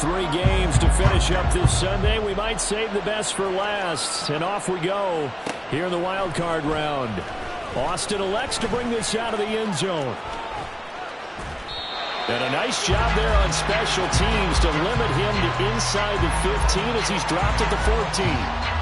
3 games to finish up this Sunday. We might save the best for last. And off we go here in the wild card round. Austin elects to bring this out of the end zone. And a nice job there on special teams to limit him to inside the 15 as he's dropped at the 14.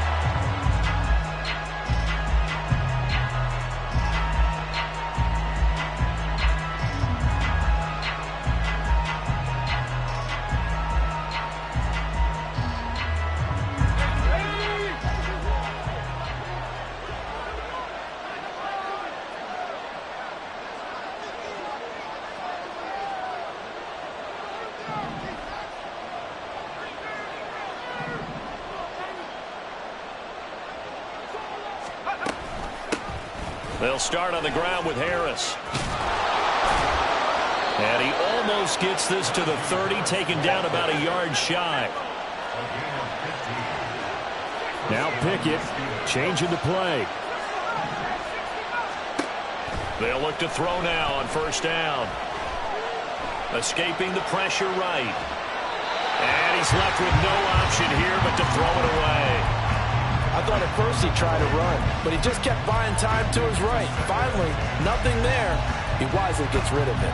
They'll start on the ground with Harris. And he almost gets this to the 30, taken down about a yard shy. Now Pickett changing the play. They'll look to throw now on first down. Escaping the pressure right. And he's left with no option here but to throw it away. I thought at first he tried to run, but he just kept buying time to his right. Finally, nothing there. He wisely gets rid of it.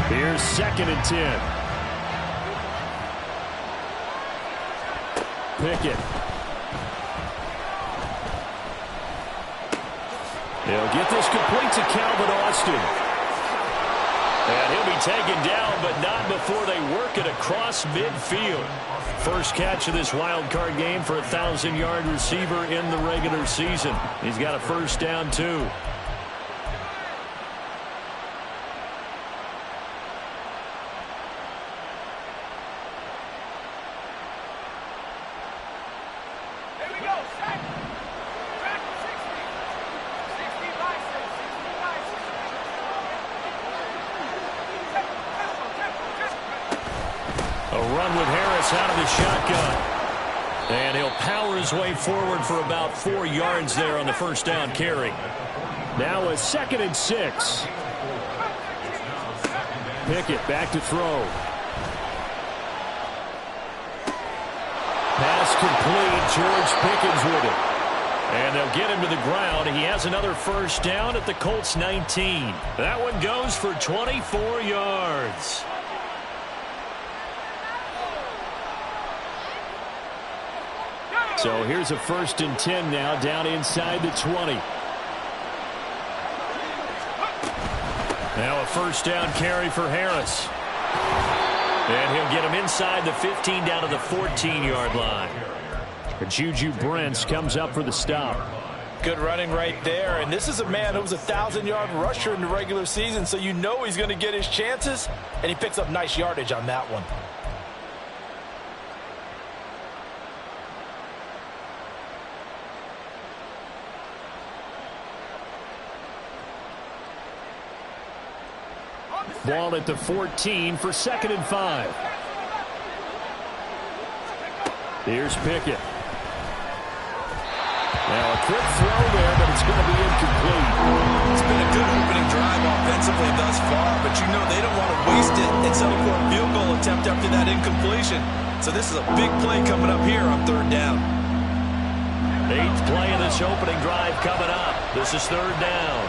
Here's 2nd and 10. Pickett. He'll get this complete to Calvin Austin. And he'll be taken down, but not before they work it across midfield. First catch of this wild card game for a 1,000-yard receiver in the regular season. He's got a first down, too. Out of the shotgun. And he'll power his way forward for about 4 yards there on the first down carry. Now a 2nd and 6. Pickett back to throw. Pass complete. George Pickens with it. And they'll get him to the ground. He has another first down at the Colts 19. That one goes for 24 yards. So here's a 1st and 10 now, down inside the 20. Now a first down carry for Harris. And he'll get him inside the 15 down to the 14-yard line. Juju Brents comes up for the stop. Good running right there. And this is a man who was a 1,000-yard rusher in the regular season, so you know he's going to get his chances. And he picks up nice yardage on that one. Ball at the 14 for 2nd and 5. Here's Pickett. Now a quick throw there, but it's going to be incomplete. It's been a good opening drive offensively thus far, but you know they don't want to waste it and settle for a field goal attempt after that incompletion. So this is a big play coming up here on 3rd down. 8th play of this opening drive coming up. This is 3rd down.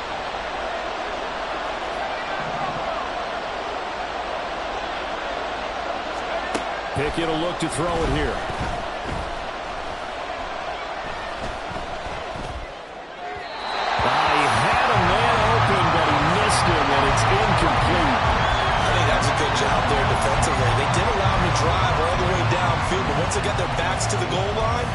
Pickett will look to throw it here. He had a man open, but he missed him, and it's incomplete. I think that's a good job there defensively. They did allow him to drive all the way downfield, but once they got their backs to the goal line,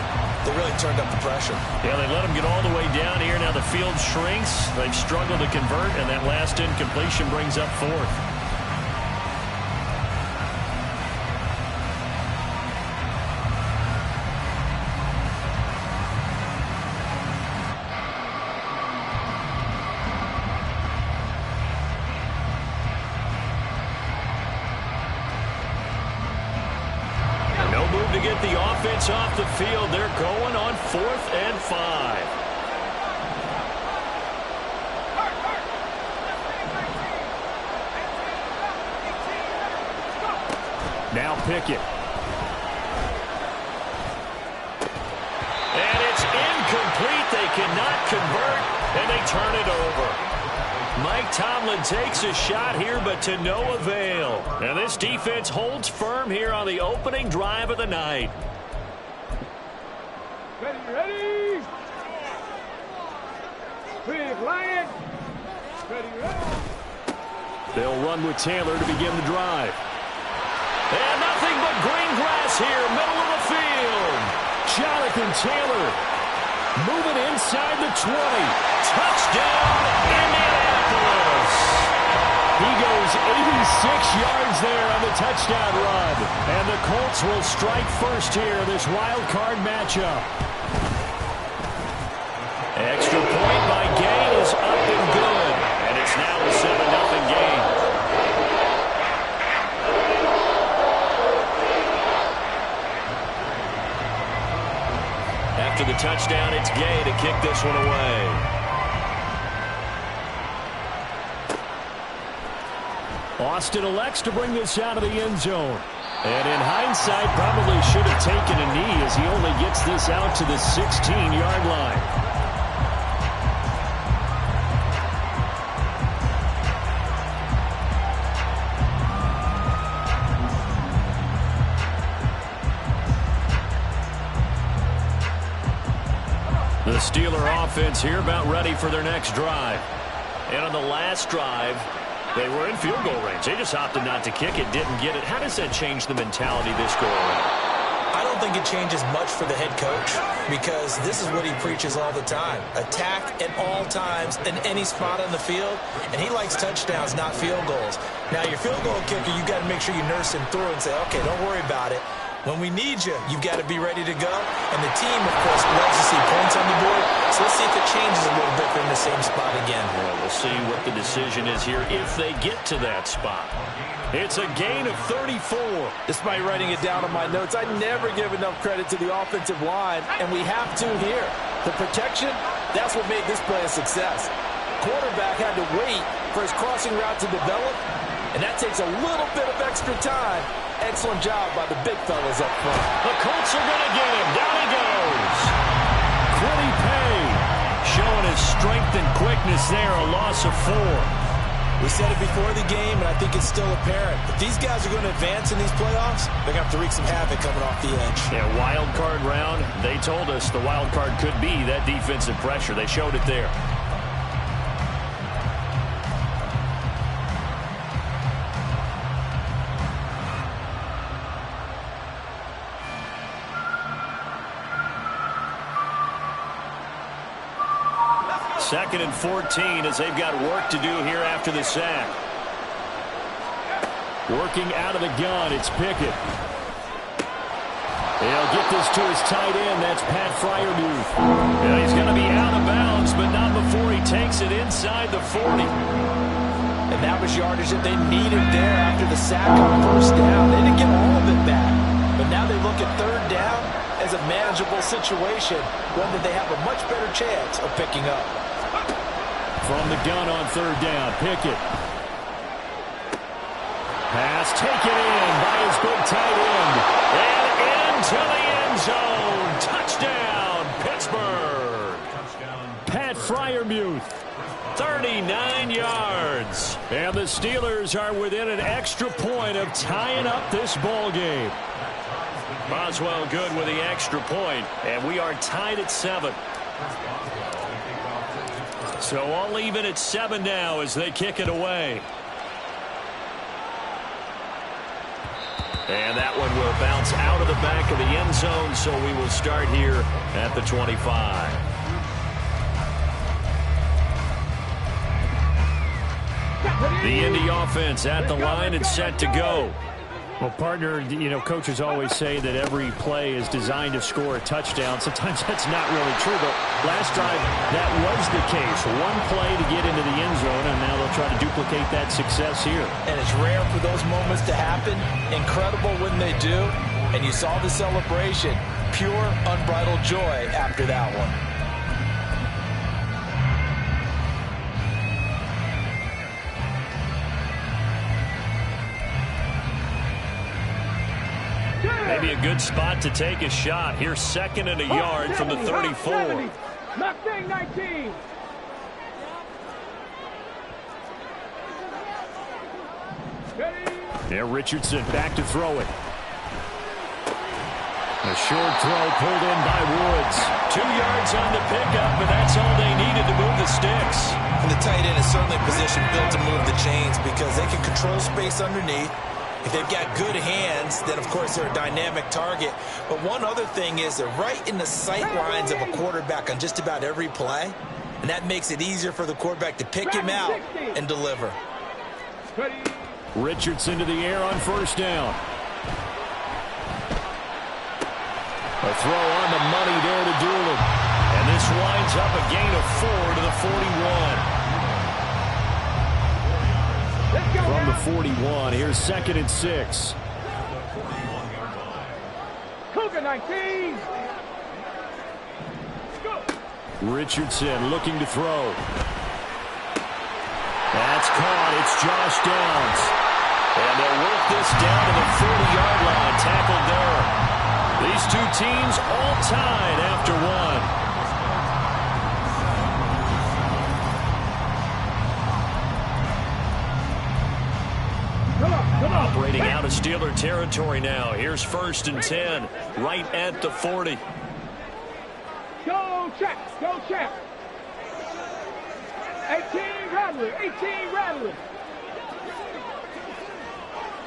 they really turned up the pressure. Yeah, they let him get all the way down here. Now the field shrinks. They've struggled to convert, and that last incompletion brings up 4th. to get the offense off the field. They're going on 4th and 5. Now Pickett. And it's incomplete. They cannot convert, and they turn it over. Mike Tomlin takes a shot here, but to no avail. And this defense holds firm here on the opening drive of the night. Ready. Big Lion. Ready. They'll run with Taylor to begin the drive. And nothing but green grass here, middle of the field. Jonathan Taylor moving inside the 20. Touchdown, Indianapolis. He goes 86 yards there on the touchdown run. And the Colts will strike first here in this wild card matchup. Extra point by Gay is up and good. And it's now a 7-0 game. After the touchdown, it's Gay to kick this one away. Austin elects to bring this out of the end zone. And in hindsight, probably should have taken a knee as he only gets this out to the 16-yard line. The Steeler offense here about ready for their next drive. And on the last drive, they were in field goal range. They just opted not to kick it, didn't get it. How does that change the mentality this go around? I don't think it changes much for the head coach because this is what he preaches all the time. Attack at all times in any spot on the field, and he likes touchdowns, not field goals. Now, your field goal kicker, you've got to make sure you nurse him through and say, okay, don't worry about it. When we need you, you've got to be ready to go. And the team, of course, loves to see points on the board. So let's see if it changes a little bit. They're in the same spot again. Well, we'll see what the decision is here if they get to that spot. It's a gain of 34. Despite writing it down on my notes, I never give enough credit to the offensive line, and we have to here. The protection, that's what made this play a success. Quarterback had to wait for his crossing route to develop, and that takes a little bit of extra time. Excellent job by the big fellas up front. The Colts are going to get him. Down he goes. Kwity Paye showing his strength and quickness there. A loss of 4. We said it before the game, and I think it's still apparent. If these guys are going to advance in these playoffs, they're going to have to wreak some havoc coming off the edge. Yeah, wild card round. They told us the wild card could be that defensive pressure. They showed it there. Second and 14 as they've got work to do here after the sack. Working out of the gun, it's Pickett. He'll get this to his tight end. That's Pat Freiermuth. Yeah, he's going to be out of bounds, but not before he takes it inside the 40. And that was yardage that they needed there after the sack on first down. They didn't get all of it back. But now they look at third down as a manageable situation, one that they have a much better chance of picking up. From the gun on third down, Pickett. Pass taken in by his big tight end. And into the end zone. Touchdown, Pittsburgh. Pat Freiermuth, 39 yards. And the Steelers are within an extra point of tying up this ball game. Boswell good with the extra point, and we are tied at 7. So all even at 7 now as they kick it away. And that one will bounce out of the back of the end zone, so we will start here at the 25. The Indy offense at the line and set to go. Well, partner, you know, coaches always say that every play is designed to score a touchdown. Sometimes that's not really true, but last drive, that was the case. One play to get into the end zone, and now they'll try to duplicate that success here. And it's rare for those moments to happen. Incredible when they do. And you saw the celebration. Pure, unbridled joy after that one. Maybe a good spot to take a shot. Here's 2nd and a yard from the 34. Mustang 19. There, Richardson back to throw it. A short throw pulled in by Woods. 2 yards on the pickup, and that's all they needed to move the sticks. And the tight end is certainly a position built to move the chains because they can control space underneath. If they've got good hands, then, of course, they're a dynamic target. But one other thing is they're right in the sight lines of a quarterback on just about every play. And that makes it easier for the quarterback to pick him out and deliver. Richardson to the air on 1st down. A throw on the money there to Doolin. And this winds up a gain of 4 to the 41. From the 41, here's 2nd and 6. Cougar 19. Go. Richardson looking to throw. That's caught. It's Josh Downs. And they'll work this down to the 40-yard line. Tackled there. These two teams all tied after one. Operating out of Steeler territory now. Here's 1st and 10, right at the 40. Go check. Go check. 18 Rattler. 18 Rattler.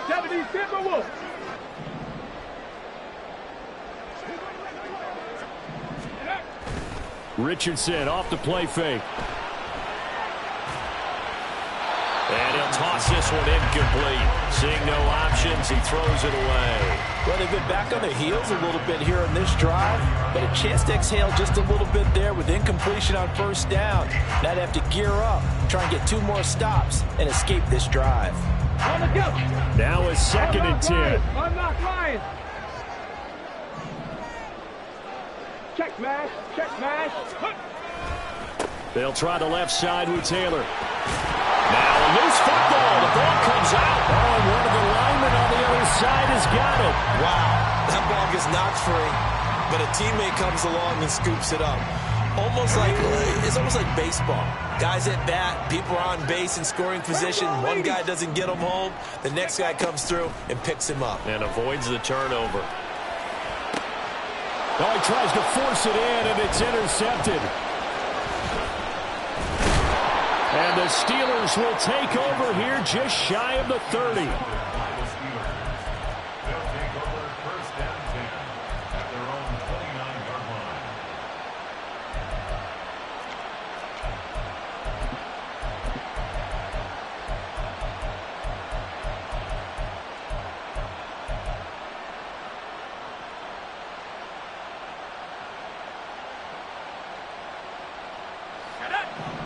70 Timberwolves. Richardson off the play fake. And he'll toss this one incomplete. Seeing no options, he throws it away. Well, they've been back on their heels a little bit here on this drive, but a chance to exhale just a little bit there with incompletion on 1st down. Now they have to gear up, try and get 2 more stops, and escape this drive. On the go. Now it's 2nd and 10. Unlock Lions. Check mash. Check mash. They'll try the left side with Taylor. Now a loose football. The ball comes out. Oh, and one of the linemen on the other side has got it. Wow, that ball gets knocked free, but a teammate comes along and scoops it up. It's almost like baseball. Guys at bat, people are on base in scoring position. One guy doesn't get him home. The next guy comes through and picks him up. And avoids the turnover. Oh, he tries to force it in, and it's intercepted. And the Steelers will take over here just shy of the 30.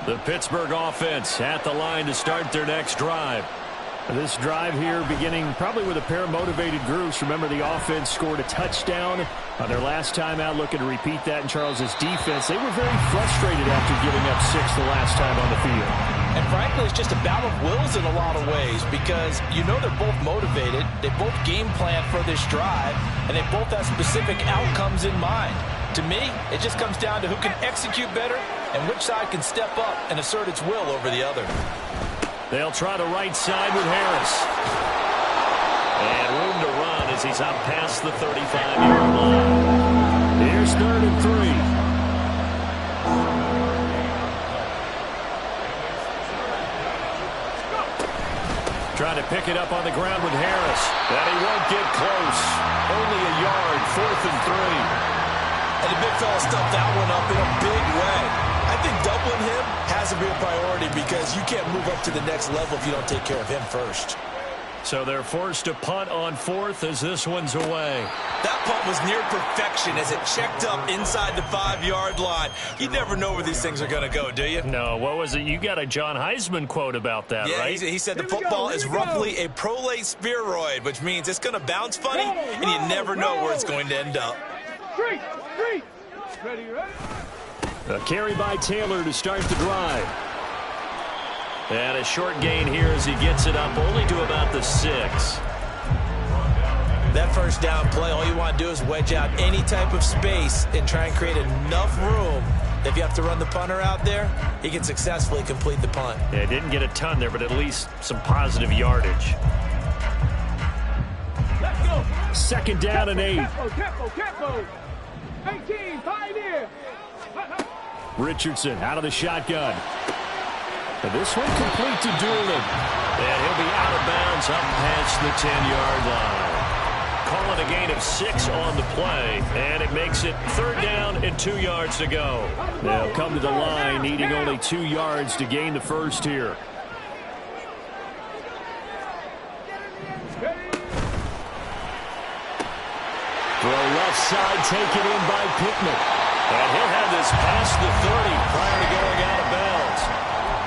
The Pittsburgh offense at the line to start their next drive. This drive here beginning probably with a pair of motivated groups. Remember, the offense scored a touchdown on their last time out, looking to repeat that in Charles's defense. They were very frustrated after giving up 6 the last time on the field. And frankly, it's just a battle of wills in a lot of ways because you know they're both motivated. They both game plan for this drive, and they both have specific outcomes in mind. To me, it just comes down to who can execute better and which side can step up and assert its will over the other. They'll try the right side with Harris. And room to run as he's up past the 35-yard line. Here's 3rd and 3. Trying to pick it up on the ground with Harris. And he won't get close. Only a yard, 4th and 3. And the big fella stuffed that one up in a big way. I think doubling him has to be a priority because you can't move up to the next level if you don't take care of him first. So they're forced to punt on 4th as this one's away. That punt was near perfection as it checked up inside the 5-yard line. You never know where these things are going to go, do you? No, what was it? You got a John Heisman quote about that, yeah, right? He said the football is roughly a prolate spheroid, which means it's going to bounce funny, and you never know where it's going to end up. Three. Ready. A carry by Taylor to start the drive. And a short gain here as he gets it up only to about the 6. That first down play, all you want to do is wedge out any type of space and try and create enough room. If you have to run the punter out there, he can successfully complete the punt. Yeah, didn't get a ton there, but at least some positive yardage. Let's go. 2nd down and 8. Tempo. 18, Pioneer. Richardson out of the shotgun. And this one complete to Doolin. And he'll be out of bounds up past the 10-yard line. Call it a gain of 6 on the play, and it makes it 3rd down and 2 yards to go. They'll come to the line needing only 2 yards to gain the first here. Throw left side taken in by Pittman. And he'll have this past the 30 prior to going out of bounds.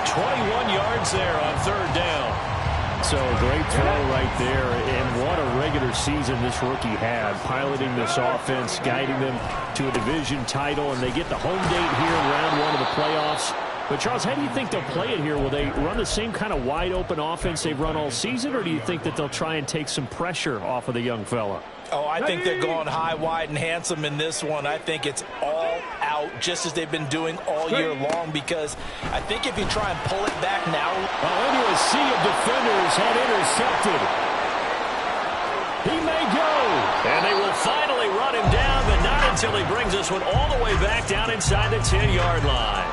21 yards there on 3rd down. So a great throw right there, and what a regular season this rookie had, piloting this offense, guiding them to a division title, and they get the home date here in round 1 of the playoffs. But, Charles, how do you think they'll play it here? Will they run the same kind of wide-open offense they've run all season, or do you think that they'll try and take some pressure off of the young fella? Oh, I think they're going high, wide, and handsome in this one. I think it's all out, just as they've been doing all year long, because I think if you try and pull it back now. Into a sea of defenders had intercepted. He may go. And they will finally run him down, but not until he brings this one all the way back down inside the 10-yard line.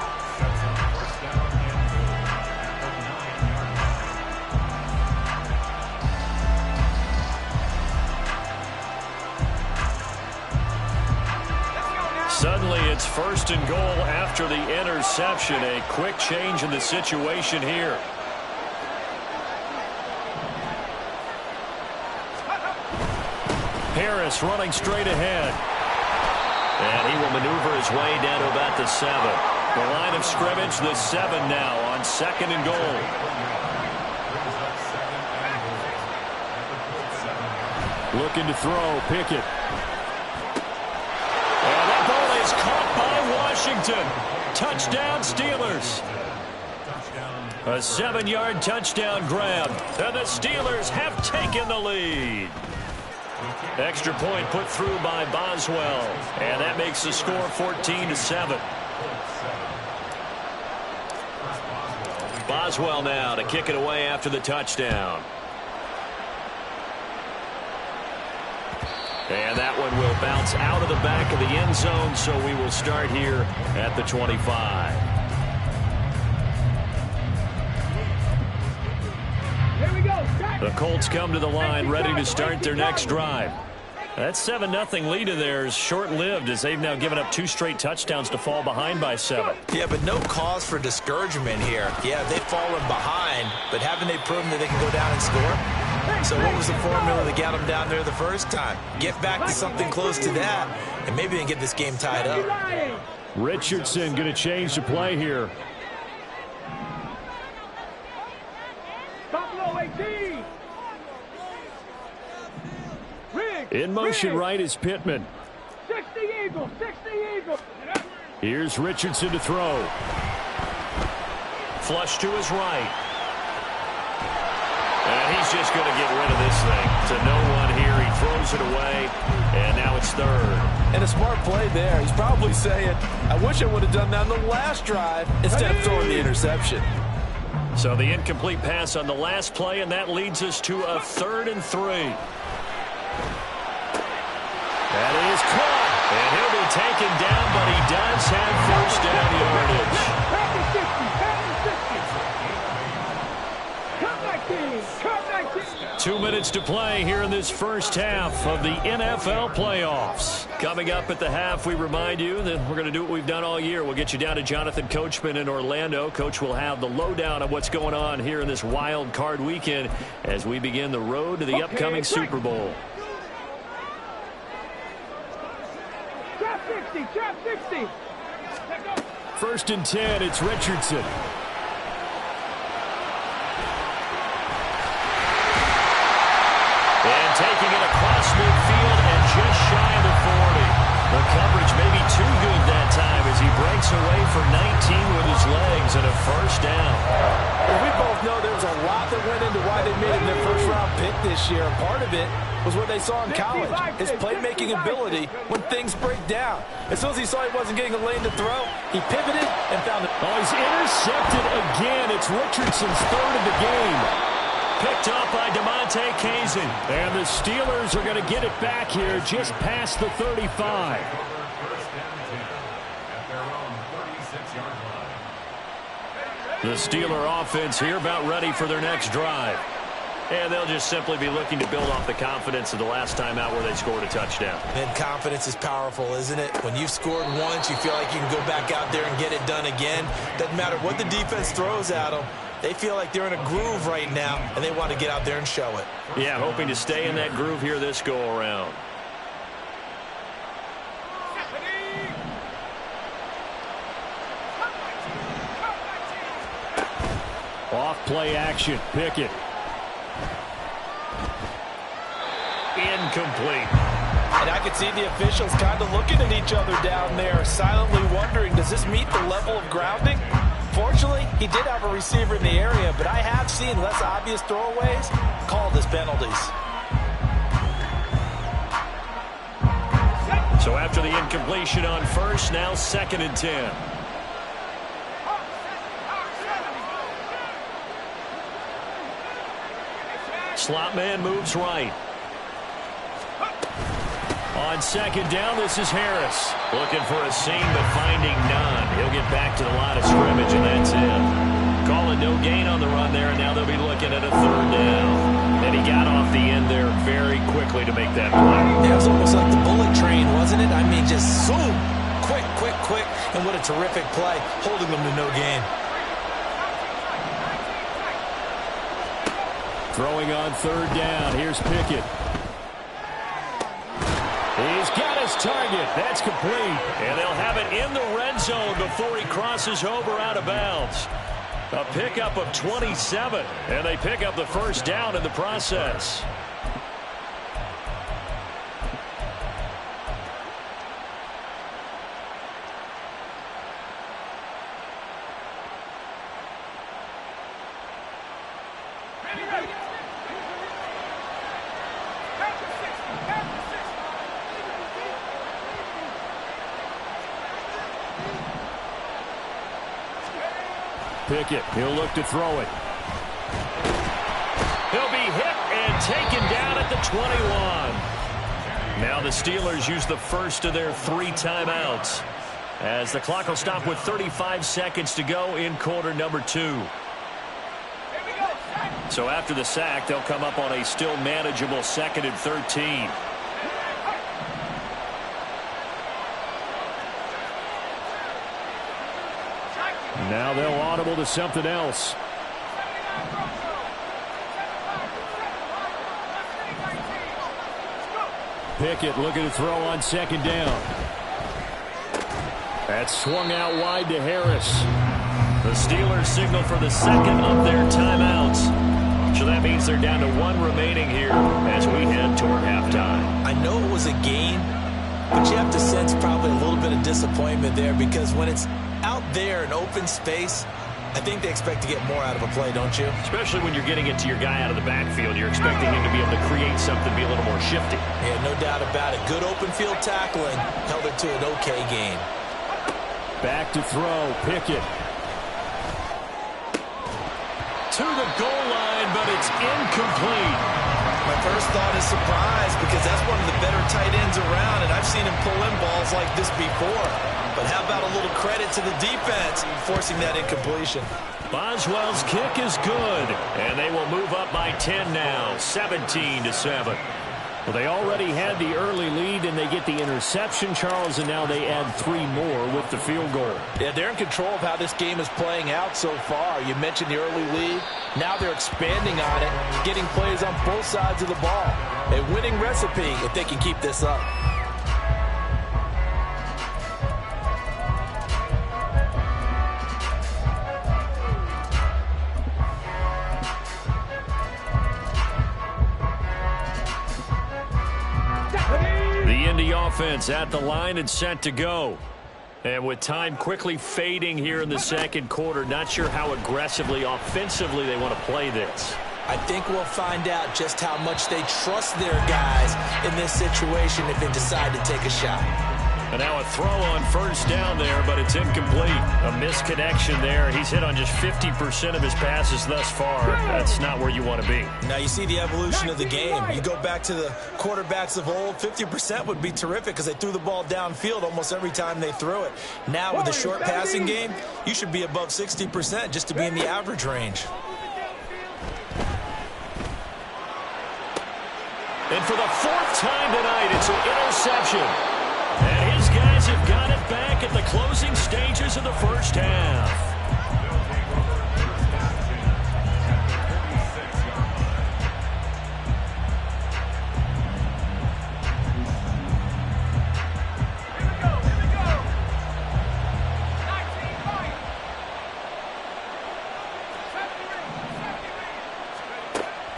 Suddenly, it's 1st and goal after the interception. A quick change in the situation here. Harris running straight ahead. And he will maneuver his way down to about the 7. The line of scrimmage, the 7 now on 2nd and goal. Looking to throw, Pickett. And that ball is caught by Washington. Touchdown, Steelers. A 7-yard touchdown grab. And the Steelers have taken the lead. Extra point put through by Boswell. And that makes the score 14-7. Boswell now to kick it away after the touchdown. And that one will bounce out of the back of the end zone, so we will start here at the 25. Here we go. The Colts come to the line, ready to start their next drive. That 7-0 lead of theirs short-lived, as they've now given up 2 straight touchdowns to fall behind by 7. Yeah, but no cause for discouragement here. Yeah, they've fallen behind, but haven't they proven that they can go down and score? So what was the formula that got them down there the first time? Get back to something close to that, and maybe they can get this game tied up. Richardson going to change the play here. Buffalo 18. In motion right is Pittman. 60 Eagles, 60 Eagles. Here's Richardson to throw. Flush to his right. And he's just going to get rid of this thing. To no one here. He throws it away, and now it's 3rd. And a smart play there. He's probably saying, I wish I would have done that on the last drive instead of throwing the interception. So the incomplete pass on the last play, and that leads us to a 3rd and 3. That is caught, and he'll be taken down, but he does have first down yardage. Pack 60, pack 60. Come back, team. Cut 19. 2 minutes to play here in this first half of the NFL playoffs. Coming up at the half, we remind you that we're going to do what we've done all year. We'll get you down to Jonathan Coachman in Orlando. Coach will have the lowdown of what's going on here in this wild card weekend as we begin the road to the upcoming Super Bowl. Trap 60. Trap 60. First and 10, it's Richardson. And taking it across midfield and just shy of the 40. The coverage may be too good that time as he breaks away for 19 with his legs and a first down. Well, we both know there was a lot that went into why they made him their first-round pick this year. Part of it was what they saw in college, his playmaking ability when things break down. As soon as he saw he wasn't getting a lane to throw, he pivoted and found it. Oh, he's intercepted again. It's Richardson's third of the game. Picked up by DeMonte Kazin. And the Steelers are going to get it back here just past the 35. The Steeler offense here about ready for their next drive. And they'll just simply be looking to build off the confidence of the last time out where they scored a touchdown. And confidence is powerful, isn't it? When you've scored once, you feel like you can go back out there and get it done again. Doesn't matter what the defense throws at them. They feel like they're in a groove right now, and they want to get out there and show it. Yeah, hoping to stay in that groove here this go-around. Off play action. Pickett. Incomplete. And I could see the officials kind of looking at each other down there, silently wondering, does this meet the level of grounding? Fortunately, he did have a receiver in the area, but I have seen less obvious throwaways called as penalties. So after the incompletion on first, now second and 10. Slot man moves right. On second down, this is Harris. Looking for a seam, but finding none. He'll get back to the line of scrimmage, and that's it. Calling no gain on the run there, and now they'll be looking at a third down. And he got off the end there very quickly to make that play. Yeah, it was almost like the bullet train, wasn't it? I mean, just zoom. Quick, quick, quick. And what a terrific play, holding them to no gain. Throwing on third down. Here's Pickett. He's got his target. That's complete. And they'll have it in the red zone before he crosses over out of bounds. A pickup of 27. And they pick up the first down in the process. Pickett, he'll look to throw it. He'll be hit and taken down at the 21. Now the Steelers use the first of their 3 timeouts as the clock will stop with 35 seconds to go in quarter number 2. So after the sack, they'll come up on a still manageable 2nd and 13. Now they'll audible to something else. Pickett looking to throw on second down. That's swung out wide to Harris. The Steelers signal for the second of their timeouts. So that means they're down to 1 remaining here as we head toward halftime. I know it was a gain, but you have to sense probably a little bit of disappointment there because when it's out there in open space, I think they expect to get more out of a play, don't you? Especially when you're getting it to your guy out of the backfield. You're expecting him to be able to create something, be a little more shifty. Yeah, no doubt about it. Good open field tackling held it to an okay gain. Back to throw, Pickett. To the goal line, but it's incomplete. My first thought is surprise because that's one of the better tight ends around, and I've seen him pull in balls like this before. But how about a little credit to the defense forcing that incompletion? Boswell's kick is good, and they will move up by 10 now, 17-7. Well, they already had the early lead, and they get the interception, Charles, and now they add 3 more with the field goal. Yeah, they're in control of how this game is playing out so far. You mentioned the early lead. Now they're expanding on it, getting plays on both sides of the ball. A winning recipe if they can keep this up. Offense at the line and set to go. And with time quickly fading here in the second quarter, not sure how aggressively, offensively they want to play this. I think we'll find out just how much they trust their guys in this situation if they decide to take a shot. And now a throw on first down there, but it's incomplete. A misconnection there. He's hit on just 50% of his passes thus far. That's not where you want to be. Now you see the evolution of the game. You go back to the quarterbacks of old, 50% would be terrific because they threw the ball downfield almost every time they threw it. Now with the short passing game, you should be above 60% just to be in the average range. And for the 4th time tonight, it's an interception. And his guys have got it back at the closing stages of the first half.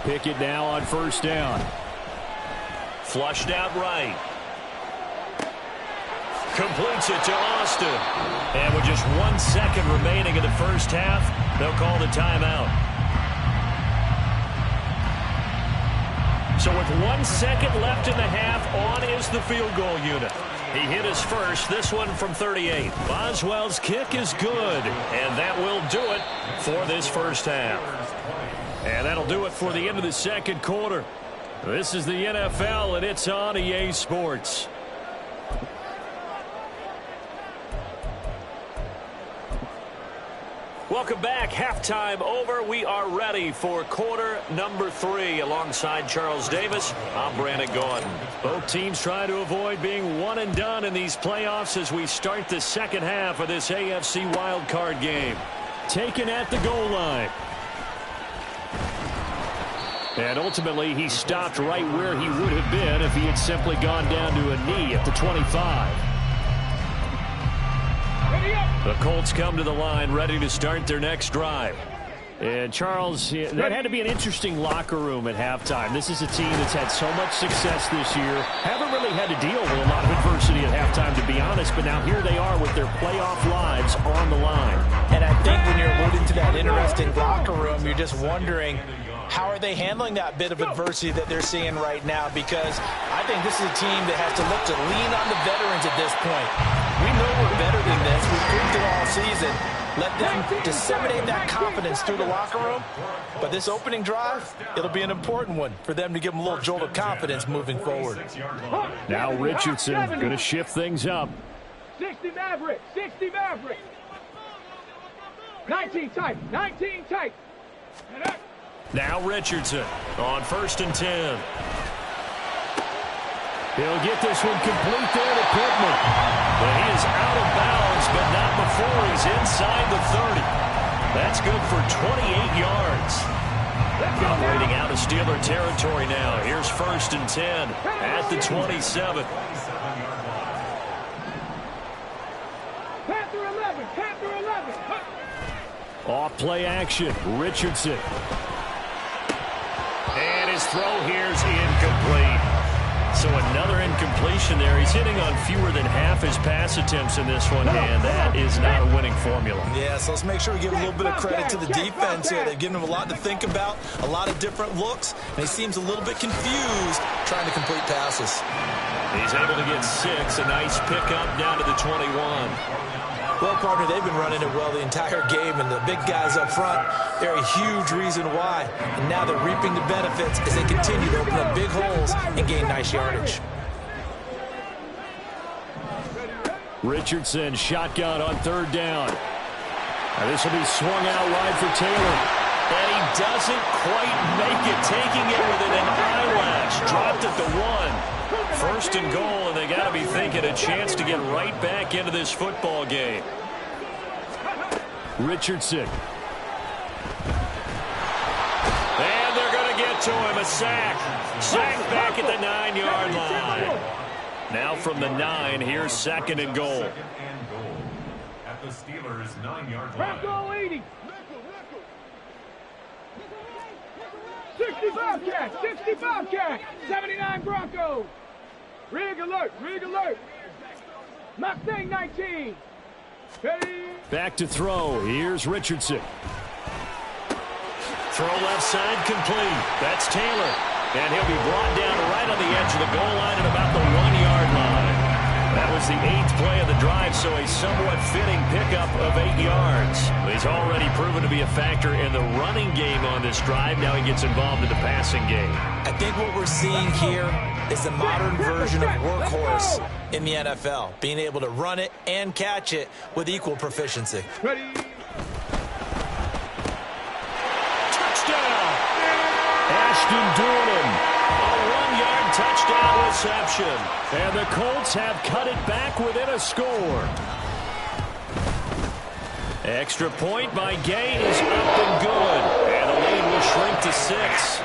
Pickett now on first down. Flushed out right. Completes it to Austin. And with just 1 second remaining in the first half, they'll call the timeout. So with 1 second left in the half, on is the field goal unit. He hit his first, this one from 38. Boswell's kick is good, and that will do it for this first half. And that'll do it for the end of the second quarter. This is the NFL, and it's on EA Sports. Welcome back. Halftime over. We are ready for quarter number 3. Alongside Charles Davis, I'm Brandon Gaudin. Both teams trying to avoid being one and done in these playoffs as we start the second half of this AFC wildcard game. Taken at the goal line. And ultimately, he stopped right where he would have been if he had simply gone down to a knee at the 25. The Colts come to the line ready to start their next drive. And Charles, that had to be an interesting locker room at halftime. This is a team that's had so much success this year. Haven't really had to deal with a lot of adversity at halftime, to be honest. But now here they are with their playoff lives on the line. And I think when you're alluding to that interesting locker room, you're just wondering, how are they handling that bit of adversity that they're seeing right now? Because I think this is a team that has to look to lean on the veterans at this point. We know we're better than this. We've proved it all season. Let them disseminate that confidence through the locker room. But this opening drive, it'll be an important one for them to give them a little jolt of confidence moving forward. Now Richardson going to shift things up. 60 Maverick, 60 Maverick. 19 tight, 19 tight. Now Richardson on 1st and 10. He'll get this one complete there to Pittman. But he is out of bounds, but not before he's inside the 30. That's good for 28 yards. Operating out of Steeler territory now. Here's 1st and 10 at the 27. Panther 11, Panther 11. Off play action, Richardson. And his throw here's incomplete. So another incompletion there. He's hitting on fewer than half his pass attempts in this one, and that is not a winning formula. Yeah, so let's make sure we give a little bit of credit to the defense here. They've given him a lot to think about, a lot of different looks, and he seems a little bit confused trying to complete passes. He's able to get 6, a nice pickup down to the 21. Well, partner, they've been running it well the entire game, and the big guys up front, they're a huge reason why. And now they're reaping the benefits as they continue to open up big holes and gain nice yardage. Richardson shotgun on 3rd down. This will be swung out wide for Taylor. And he doesn't quite make it, taking it with an eyelash. Dropped at the 1. 1st and goal, and they got to be thinking a chance to get right back into this football game. Richardson. And they're going to get to him. A sack. Sack back at the 9-yard line. Now from the 9, here's 2nd and goal. At the Steelers' 9-yard line. Bronco 80. 65 catch, 65 catch, 79 Broncos. Rig alert, rig alert. Mustang 19. Ready. Back to throw. Here's Richardson. Throw left side complete. That's Taylor. And he'll be brought down right on the edge of the goal line at about the 1-yard line. That was the 8th play of the drive, so a somewhat fitting pickup of 8 yards. He's already proven to be a factor in the running game on this drive. Now he gets involved in the passing game. I think what we're seeing here is the modern version of workhorse in the NFL, being able to run it and catch it with equal proficiency. Ready. Touchdown! Ashton Dulin. A 1-yard touchdown reception. And the Colts have cut it back within a score. Extra point by Gay is up and good. And the lead will shrink to 6.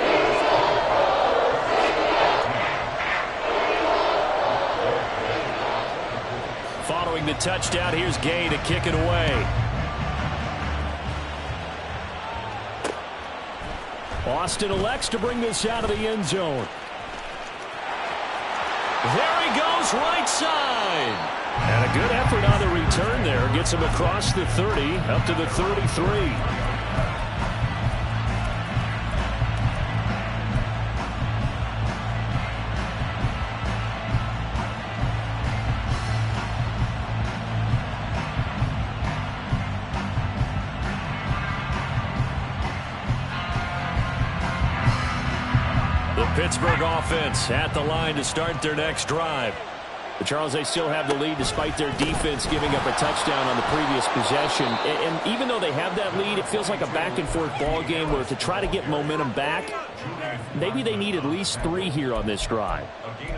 Following the touchdown, here's Gay to kick it away. Austin elects to bring this out of the end zone. There he goes, right side. And a good effort on the return there. Gets him across the 30, up to the 33. Pittsburgh offense at the line to start their next drive. But Charles, they still have the lead despite their defense giving up a touchdown on the previous possession. And even though they have that lead, it feels like a back-and-forth ball game where to try to get momentum back, maybe they need at least 3 here on this drive.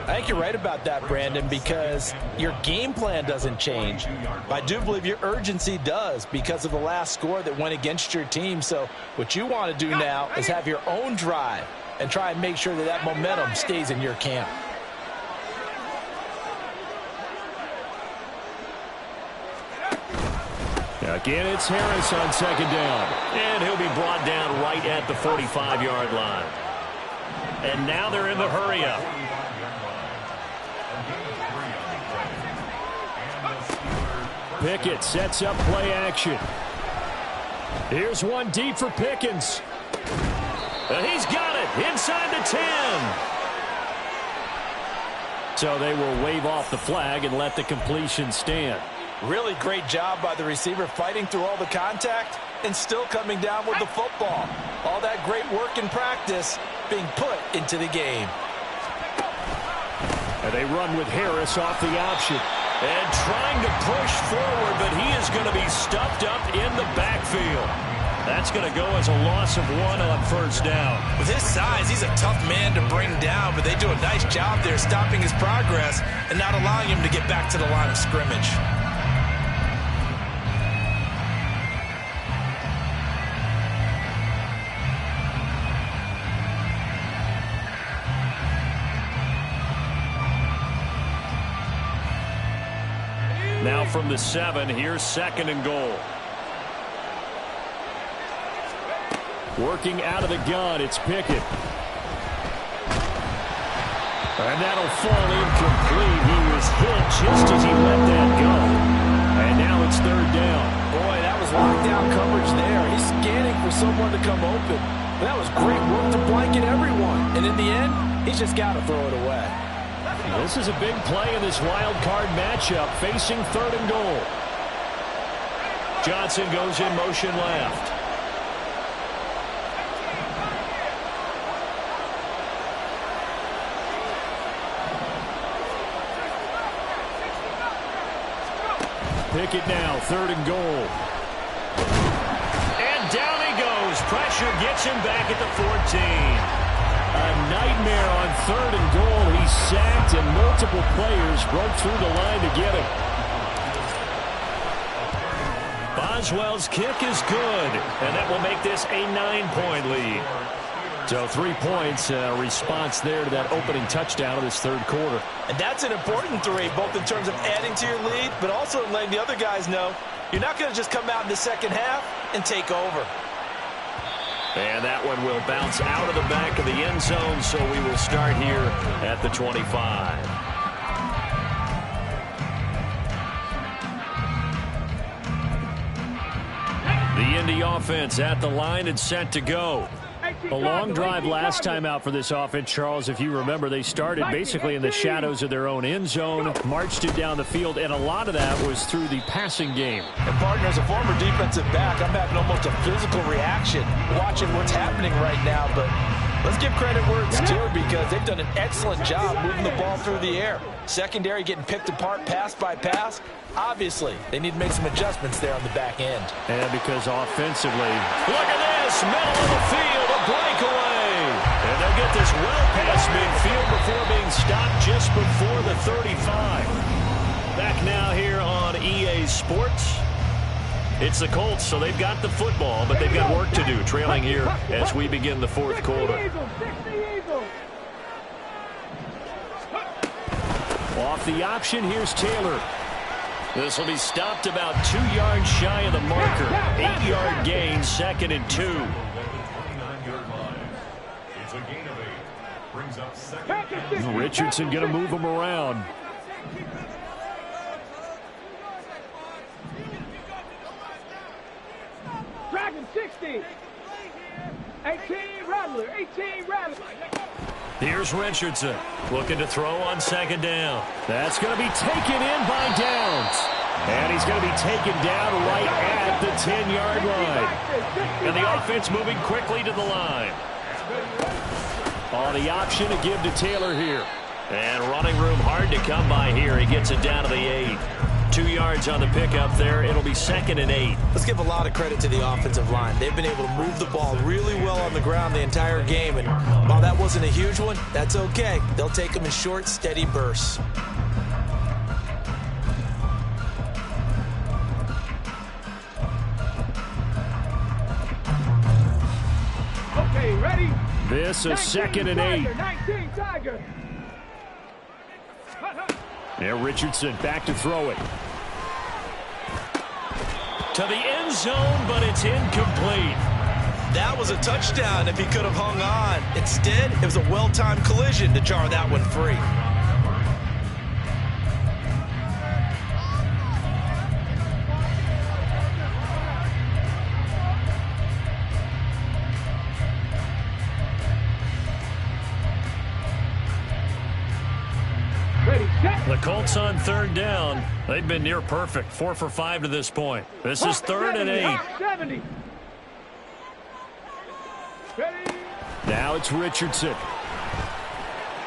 I think you're right about that, Brandon, because your game plan doesn't change. I do believe your urgency does because of the last score that went against your team. So what you want to do now is have your own drive and try and make sure that that momentum stays in your camp. Again, it's Harris on 2nd down. And he'll be brought down right at the 45-yard line. And now they're in the hurry-up. Pickett sets up play action. Here's one deep for Pickens. And he's got it inside the 10. So they will wave off the flag and let the completion stand. Really great job by the receiver fighting through all the contact and still coming down with the football. All that great work in practice being put into the game. And they run with Harris off the option. And trying to push forward, but he is going to be stuffed up in the backfield. That's going to go as a loss of 1 on 1st down. With his size, he's a tough man to bring down, but they do a nice job there stopping his progress and not allowing him to get back to the line of scrimmage. Now from the 7, here's 2nd and goal. Working out of the gun, it's Pickett. And that'll fall incomplete. He was hit just as he let that go. And now it's 3rd down. Boy, that was lockdown coverage there. He's scanning for someone to come open. But that was great work to blanket everyone. And in the end, he's just got to throw it away. This is a big play in this wild card matchup, facing 3rd and goal. Johnson goes in motion left. Pickett now, 3rd and goal. pressure gets him back at the 14. A nightmare on 3rd and goal. He's sacked, and multiple players broke through the line to get him. Boswell's kick is good, and that will make this a 9-point lead. So 3 points, response there to that opening touchdown of this third quarter. And that's an important 3, both in terms of adding to your lead, but also letting the other guys know you're not going to just come out in the second half and take over. And that one will bounce out of the back of the end zone, so we will start here at the 25. The Indy offense at the line and set to go. A long drive last time out for this offense, Charles. If you remember, they started basically in the shadows of their own end zone, marched it down the field, and a lot of that was through the passing game. And, partner, as a former defensive back, I'm having almost a physical reaction watching what's happening right now. But let's give credit where it's due, because they've done an excellent job moving the ball through the air. Secondary getting picked apart pass by pass. Obviously, they need to make some adjustments there on the back end. And because offensively, look at this, middle of the field, a breakaway. And they'll get this well past midfield before being stopped just before the 35. Back now here on EA Sports. It's the Colts, so they've got the football, but they've got work to do, trailing here as we begin the fourth quarter. Off the option, here's Taylor. This will be stopped about 2 yards shy of the marker. 8-yard gain, 2nd and 2. It's a gain of 8. Brings up 2nd. Richardson going to move him around. Dragon 60. 18 Rattler. 18 Rattler. Here's Richardson looking to throw on 2nd down. That's going to be taken in by Downs. And he's going to be taken down right at the 10-yard line. And the offense moving quickly to the line. On the option to give to Taylor here. And running room hard to come by here. He gets it down to the 8. 2 yards on the pickup there. It'll be 2nd and 8. Let's give a lot of credit to the offensive line. They've been able to move the ball really well on the ground the entire game. And while that wasn't a huge one, that's okay. They'll take them in short, steady bursts. Okay, ready? This is 2nd and 8. 19 Tiger. Now Richardson back to throw it. To the end zone, but it's incomplete. That was a touchdown if he could have hung on. Instead, it was a well-timed collision to jar that one free. The Colts on 3rd down. They've been near perfect. 4 for 5 to this point. This is 3rd and 8. 70. Now it's Richardson.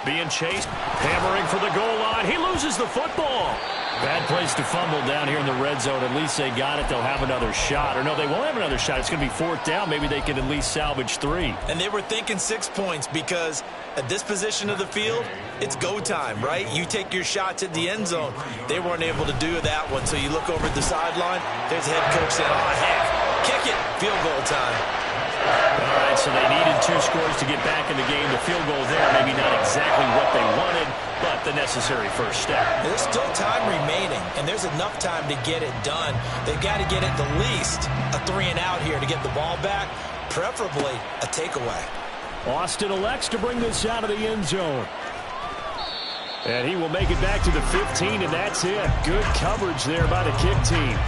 Being chased. Hammering for the goal line. He loses the football. Bad place to fumble down here in the red zone. At least they got it. They'll have another shot. Or no, they won't have another shot. It's going to be 4th down. Maybe they can at least salvage 3. And they were thinking 6 points because at this position of the field, it's go time, right? You take your shots at the end zone. They weren't able to do that one. So you look over at the sideline. There's the head coach saying, oh, heck, kick it. Field goal time. All right, so they needed 2 scores to get back in the game. The field goal there, maybe not exactly what they wanted, but the necessary first step. There's still time remaining, and there's enough time to get it done. They've got to get at the least a 3-and-out here to get the ball back, preferably a takeaway. Austin elects to bring this out of the end zone. And he will make it back to the 15, and that's it. Good coverage there by the kick team.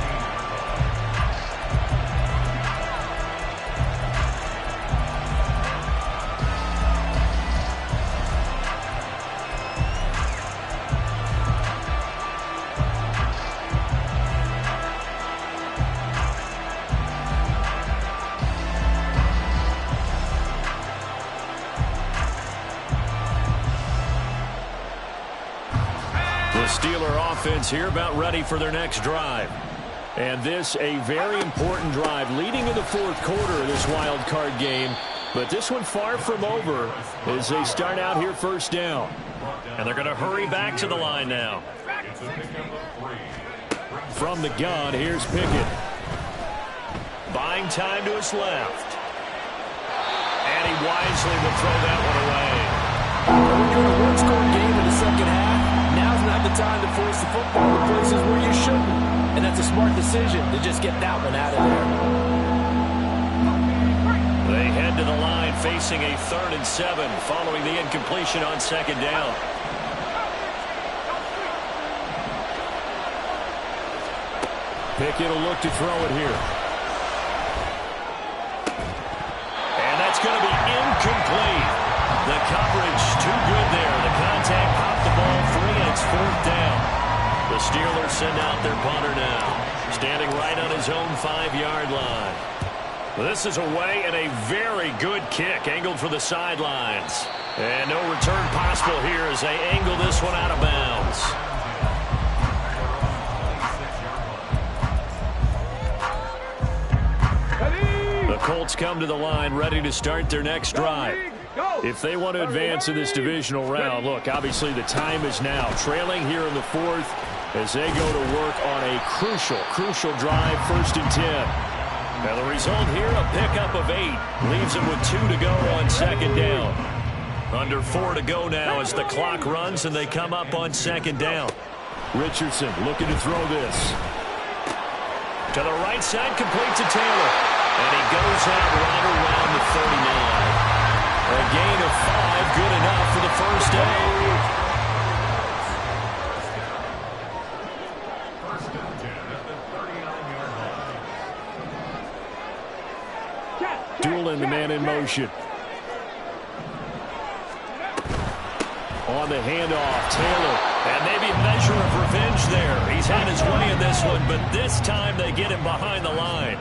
Steeler offense here about ready for their next drive. And this a very important drive leading in the fourth quarter of this wild card game. But this one far from over as they start out here first down. And they're going to hurry back to the line now. From the gun, here's Pickett. Buying time to his left. And he wisely will throw that one away. When you're in a one-score game in the second half, now's not the time to force the football to places where you shouldn't. And that's a smart decision to just get that one out of there. They head to the line facing a 3rd and 7 following the incompletion on second down. Pickett will look to throw it here. And that's going to be incomplete. The coverage too good there. The contact popped the ball free, and it's 4th down. The Steelers send out their punter now, standing right on his own 5-yard line. This is away and a very good kick, angled for the sidelines. And no return possible here as they angle this one out of bounds. The Colts come to the line ready to start their next drive. If they want to advance in this divisional round, look, obviously the time is now. Trailing here in the 4th as they go to work on a crucial drive, 1st and 10. Now the result here, a pickup of 8. Leaves them with 2 to go on second down. Under 4 to go now as the clock runs and they come up on second down. Richardson looking to throw this. To the right side, complete to Taylor. And he goes out right around the 39. A gain of 5, good enough for the first down. Dueling the man in motion. On the handoff, Taylor. And maybe a measure of revenge there. He's had his way in this one, but this time they get him behind the line.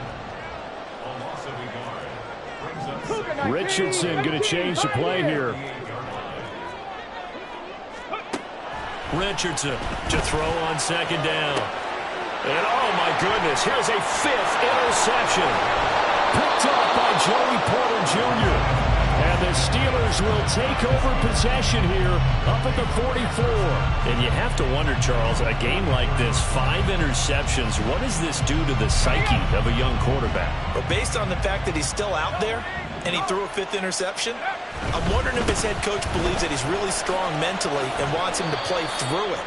Richardson going to change the play here. Richardson to throw on second down. And oh my goodness, here's a 5th interception. Picked up by Joey Porter Jr. And the Steelers will take over possession here up at the 44. And you have to wonder, Charles, a game like this, 5 interceptions, what does this do to the psyche of a young quarterback? But based on the fact that he's still out there and he threw a 5th interception, I'm wondering if his head coach believes that he's really strong mentally and wants him to play through it.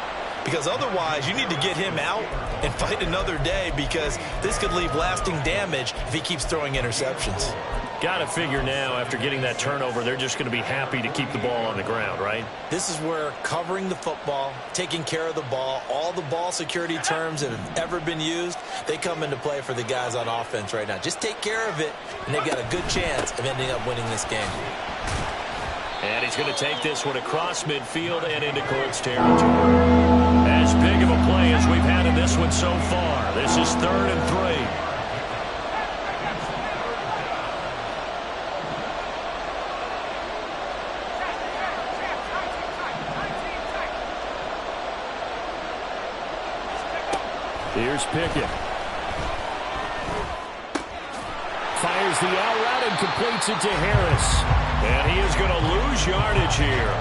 Because otherwise, you need to get him out and fight another day, because this could leave lasting damage if he keeps throwing interceptions. Got to figure now, after getting that turnover, they're just going to be happy to keep the ball on the ground, right? This is where covering the football, taking care of the ball, all the ball security terms that have ever been used, they come into play for the guys on offense right now. Just take care of it, and they've got a good chance of ending up winning this game. And he's going to take this one across midfield and into Colts territory. As big of a play as we've had in this one so far. This is 3rd and 3. Here's Pickett. Fires the out route and completes it to Harris. And he is going to lose yardage here.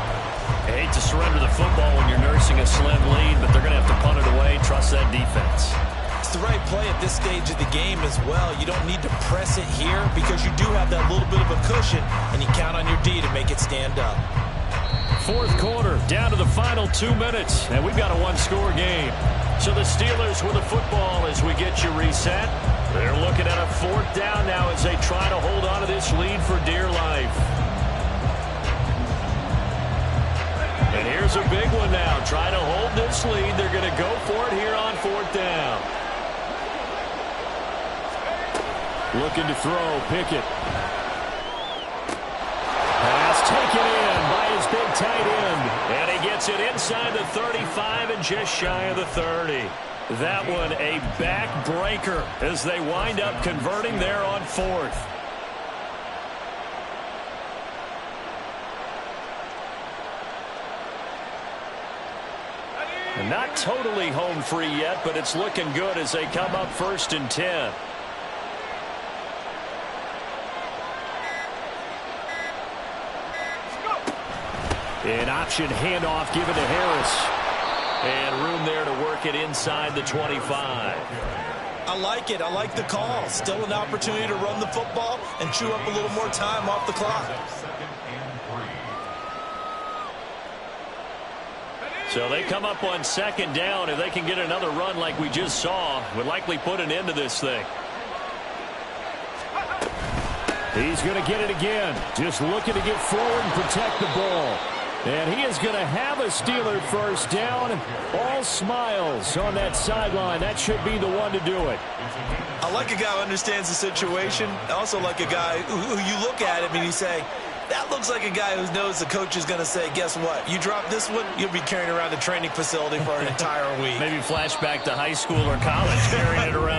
I hate to surrender the football when you're nursing a slim lead, but they're going to have to punt it away. Trust that defense. It's the right play at this stage of the game as well. You don't need to press it here because you do have that little bit of a cushion, and you count on your D to make it stand up. 4th quarter, down to the final 2 minutes, and we've got a 1-score game. So the Steelers with the football as we get you reset. They're looking at a 4th down now as they try to hold on to this lead for dear life. And here's a big one now. Trying to hold this lead. They're going to go for it here on 4th down. Looking to throw, Pickett. Pass taken in by his big tight end. And he gets it inside the 35 and just shy of the 30. That one a backbreaker as they wind up converting there on 4th. And not totally home free yet, but it's looking good as they come up 1st and 10. An option handoff given to Harris. And room there to work it inside the 25. I like it. I like the call. Still an opportunity to run the football and chew up a little more time off the clock. So they come up on 2nd down. If they can get another run like we just saw, would likely put an end to this thing. He's going to get it again. Just looking to get forward and protect the ball. And he is going to have a Steeler 1st down. All smiles on that sideline. That should be the one to do it. I like a guy who understands the situation. I also like a guy who you look at him and you say, that looks like a guy who knows the coach is going to say, guess what? You drop this one, you'll be carrying around the training facility for an entire week. Maybe flashback to high school or college, carrying it around.